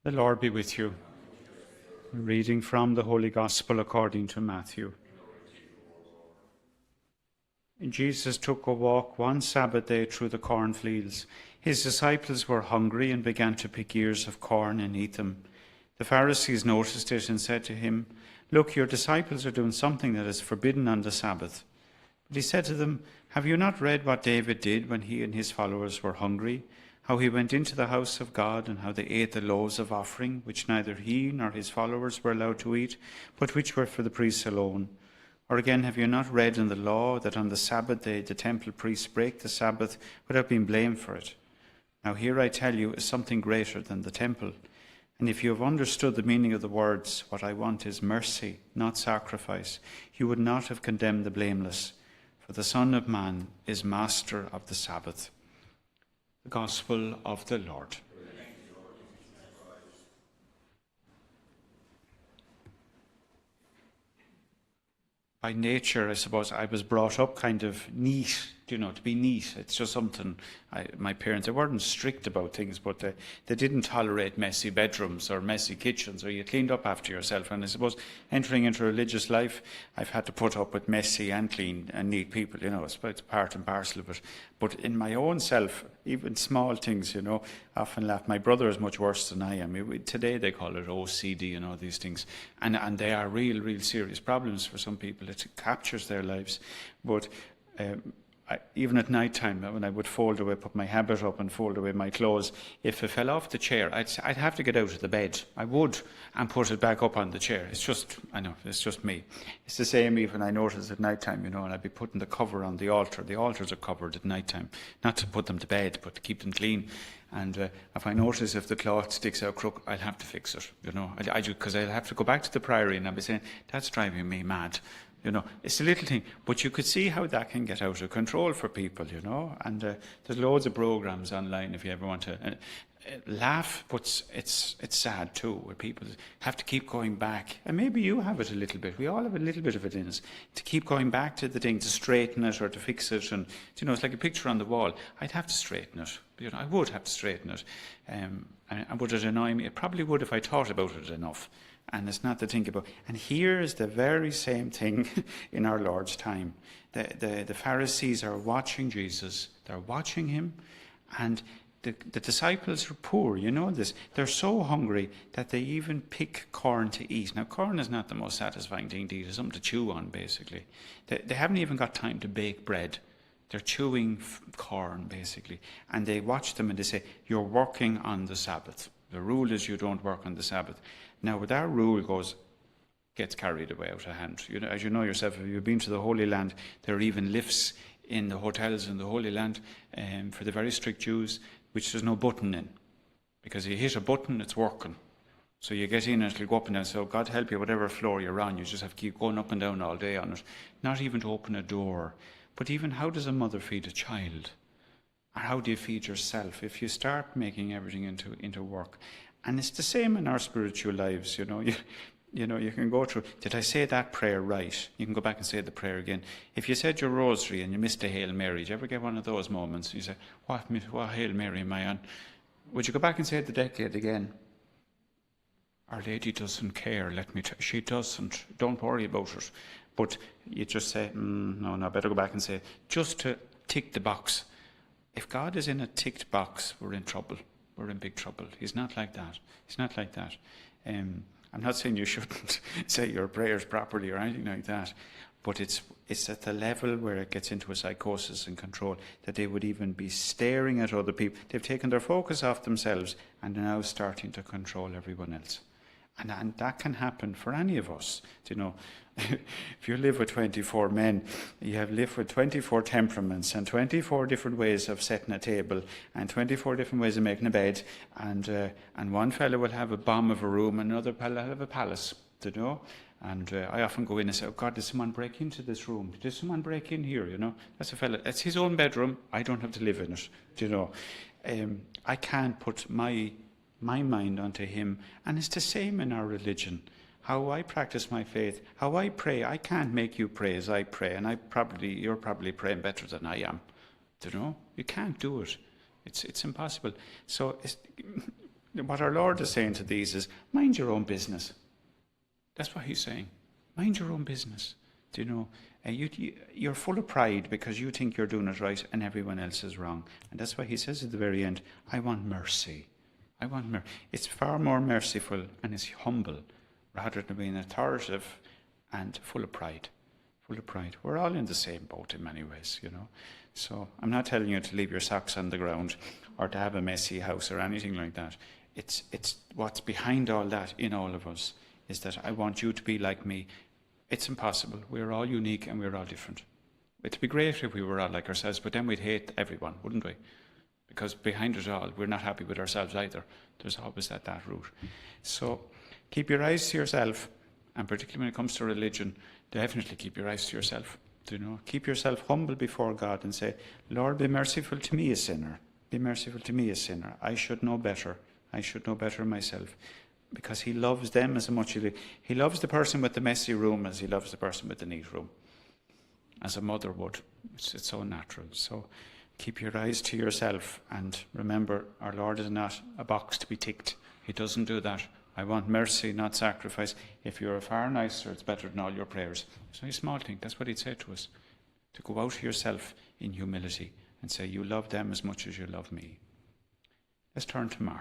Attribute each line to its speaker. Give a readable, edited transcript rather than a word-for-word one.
Speaker 1: The Lord be with you. A reading from the Holy Gospel according to Matthew. Jesus took a walk one Sabbath day through the cornfields. His disciples were hungry and began to pick ears of corn and eat them. The Pharisees noticed it and said to him, "Look, your disciples are doing something that is forbidden on the Sabbath." But he said to them, "Have you not read what David did when he and his followers were hungry? How he went into the house of God and how they ate the loaves of offering, which neither he nor his followers were allowed to eat, but which were for the priests alone? Or again, have you not read in the law that on the Sabbath day the temple priests break the Sabbath without being blamed for it? Now here I tell you is something greater than the temple. And if you have understood the meaning of the words, 'What I want is mercy, not sacrifice,' you would not have condemned the blameless. For the Son of Man is master of the Sabbath." The Gospel of the Lord. By nature, I suppose, I was brought up kind of neat, to be neat. It's just something, my parents, they weren't strict about things, but they didn't tolerate messy bedrooms or messy kitchens, or you cleaned up after yourself. And I suppose entering into religious life, I've had to put up with messy and clean and neat people, it's part and parcel of it. But in my own self, even small things, I often laugh. My brother is much worse than I am. Today they call it OCD and all these things. And they are real serious problems for some people. It captures their lives. But even at night time, when I would put my habit up and fold away my clothes, if it fell off the chair, I'd have to get out of the bed. I would, and put it back up on the chair. It's just me. It's the same even I notice at night time, and I'd be putting the cover on the altar. The altars are covered at night time, not to put them to bed, but to keep them clean. And if I notice if the cloth sticks out crook, I'll have to fix it, because I'll have to go back to the priory and I'll be saying, "That's driving me mad." It's a little thing, but you could see how that can get out of control for people, and there's loads of programs online if you ever want to laugh, but it's sad too, where people have to keep going back, and maybe you have it a little bit, we all have a little bit of it in us, to keep going back to the thing, to straighten it or to fix it, and it's like a picture on the wall. I'd have to straighten it, I would have to straighten it, and would it annoy me? It probably would if I thought about it enough. And it's not to think about. And here's the very same thing in our Lord's time. The Pharisees are watching Jesus. They're watching him. And the disciples are poor. You know this. They're so hungry that they even pick corn to eat. Now, corn is not the most satisfying thing to eat. It's something to chew on, basically. They haven't even got time to bake bread. They're chewing corn, basically. And they watch them and they say, "You're working on the Sabbath. The rule is you don't work on the Sabbath." Now, with our rule gets carried away out of hand. As you know yourself, if you've been to the Holy Land, there are even lifts in the hotels in the Holy Land for the very strict Jews, which there's no button in. Because you hit a button, it's working. So you get in and it'll go up and down. So God help you, whatever floor you're on, you just have to keep going up and down all day on it. Not even to open a door. But even how does a mother feed a child? Or how do you feed yourself if you start making everything into work? And it's the same in our spiritual lives, you can go through, did I say that prayer right? You can go back and say the prayer again. If you said your rosary and you missed a Hail Mary, do you ever get one of those moments? You say, what Hail Mary am I on? Would you go back and say the decade again? Our Lady doesn't care, she doesn't, don't worry about it. But you just say, no, better go back and say, just to tick the box. If God is in a ticked box, we're in trouble. We're in big trouble. He's not like that. I'm not saying you shouldn't say your prayers properly or anything like that, but it's at the level where it gets into a psychosis and control that they would even be staring at other people. They've taken their focus off themselves and are now starting to control everyone else. And that can happen for any of us. If you live with 24 men, you have lived with 24 temperaments and 24 different ways of setting a table and 24 different ways of making a bed. And one fellow will have a bomb of a room and another fellow will have a palace, And I often go in and say, "Oh God, did someone break into this room? Did someone break in here?" That's a fellow. It's his own bedroom. I don't have to live in it. I can't put my mind onto him. And it's the same in our religion. How I practice my faith, how I pray. I can't make you pray as I pray, and you're probably praying better than I am. You can't do it. It's impossible. So what our Lord is saying to these is, mind your own business. That's what he's saying. Mind your own business. Do you know? You're full of pride because you think you're doing it right and everyone else is wrong. And that's why he says at the very end, I want mercy. I want mercy. It's far more merciful and it's humble rather than being authoritative and full of pride. Full of pride. We're all in the same boat in many ways, you know. So I'm not telling you to leave your socks on the ground or to have a messy house or anything like that. It's what's behind all that in all of us is that I want you to be like me. It's impossible. We're all unique and we're all different. It'd be great if we were all like ourselves, but then we'd hate everyone, wouldn't we? Because behind it all, we're not happy with ourselves either. There's always that route. So keep your eyes to yourself, and particularly when it comes to religion, definitely keep your eyes to yourself. Do you know? Keep yourself humble before God and say, Lord, be merciful to me, a sinner. Be merciful to me, a sinner. I should know better. I should know better myself. Because he loves them as much as he loves the person with the messy room as he loves the person with the neat room. As a mother would. It's so natural. So keep your eyes to yourself and remember our Lord is not a box to be ticked. He doesn't do that. I want mercy, not sacrifice. If you're a far nicer, it's better than all your prayers. It's a small thing. That's what he'd say to us. To go out to yourself in humility and say, you love them as much as you love me. Let's turn to Mark.